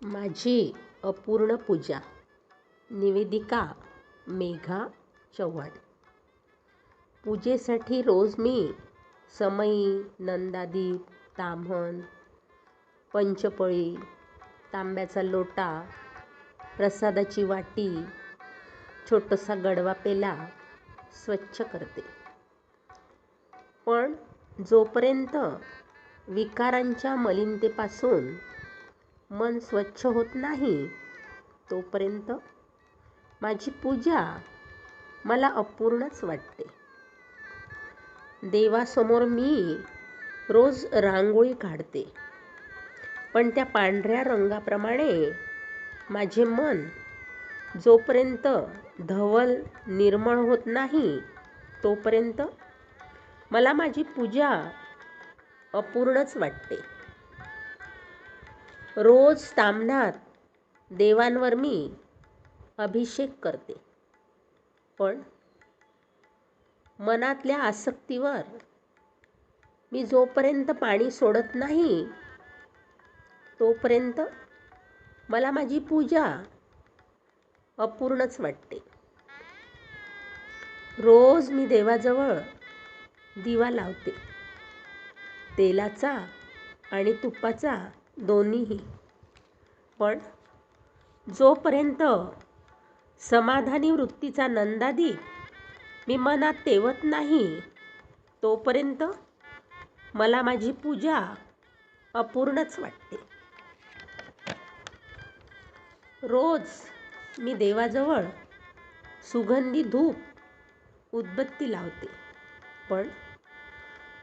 माझी अपूर्ण पूजा. निवेदिका मेघा चव्हाण. पूजेसाठी रोज मी समई, नंदादीप, ताम्हण, पंचपळी, तांब्याचा लोटा, प्रसादाची वाटी, छोटासा गडवा पेला स्वच्छ करते. पण जोपर्यंत विकारांच्या मलिनतेपासून मन स्वच्छ होत नाही तोपर्यंत माझी पूजा मला अपूर्णच वाटते. देवासमोर मी रोज रांगोळी काढते, पण त्या पांढऱ्या रंगाप्रमाणे माझे मन जोपर्यंत धवल निर्मळ होत नाही तोपर्यंत मला माझी पूजा अपूर्णच वाटते. रोज ताम्हणात देवांवर मी अभिषेक करते, पण मनातल्या आसक्तीवर मी जोपर्यंत पाणी सोडत नाही तोपर्यंत मला माझी पूजा अपूर्णच वाटते. रोज मी देवाजवळ दिवा लावते, तेलाचा आणि तुपाचा दोन्हीही. पण जोपर्यंत समाधानी वृत्तीचा नंदादीप मी मनात तेवत नाही तोपर्यंत मला माझी पूजा अपूर्णच वाटते. रोज मी देवाजवळ सुगंधी धूप उदबत्ती लावते, पण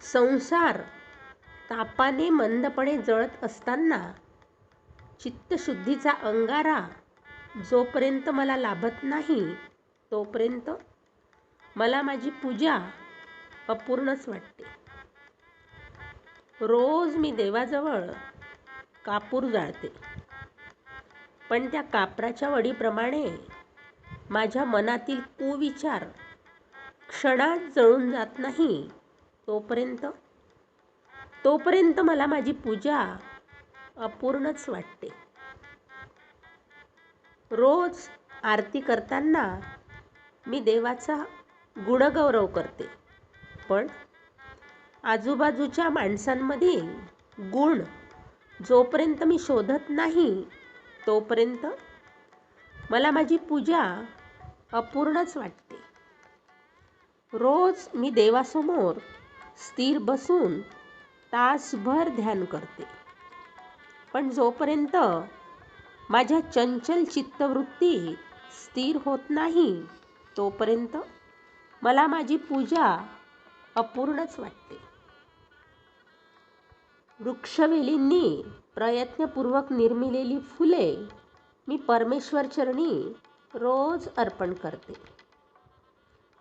संसार तापाने मंदपणे जळत असताना चित्तशुद्धीचा अंगारा जोपर्यंत मला लाभत नाही तोपर्यंत मला माझी पूजा अपूर्णच वाटते. रोज मी देवाजवळ कापूर जाळते, पण त्या कापराच्या वडीप्रमाणे माझ्या मनातील कुविचार क्षणात जळून जात नाही तोपर्यंत मला माझी पूजा अपूर्णच वाटते. रोज आरती करताना मी देवाचा गुणगौरव करते, पण आजूबाजूच्या माणसांमधील गुण जोपर्यंत मी शोधत नाही तोपर्यंत मला माझी पूजा अपूर्णच वाटते. रोज मी देवासमोर स्थिर बसून तासभर ध्यान करते, पण जोपर्यंत माझ्या चंचल चित्तवृत्ती स्थिर होत नाही तोपर्यंत मला माझी पूजा अपूर्णच वाटते. वृक्षवेलींनी प्रयत्नपूर्वक निर्मिलेली फुले मी परमेश्वरचरणी रोज अर्पण करते,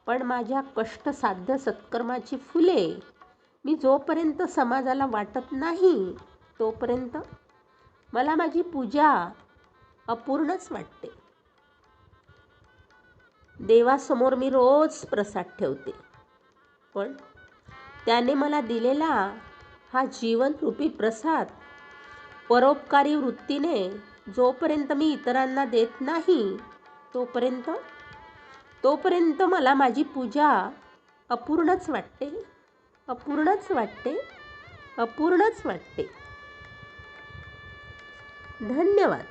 पण माझ्या कष्टसाध्य सत्कर्माची फुले मी जोपर्यंत समाजाला वाटत नाही तोपर्यंत मला माझी पूजा अपूर्णच वाटते. देवासमोर मी रोज प्रसाद ठेवते, पण त्याने मला दिलेला हा जीवनरूपी प्रसाद परोपकारी वृत्तीने जोपर्यंत मी इतरांना देत नाही तोपर्यंत मला माझी पूजा अपूर्णच वाटते. धन्यवाद.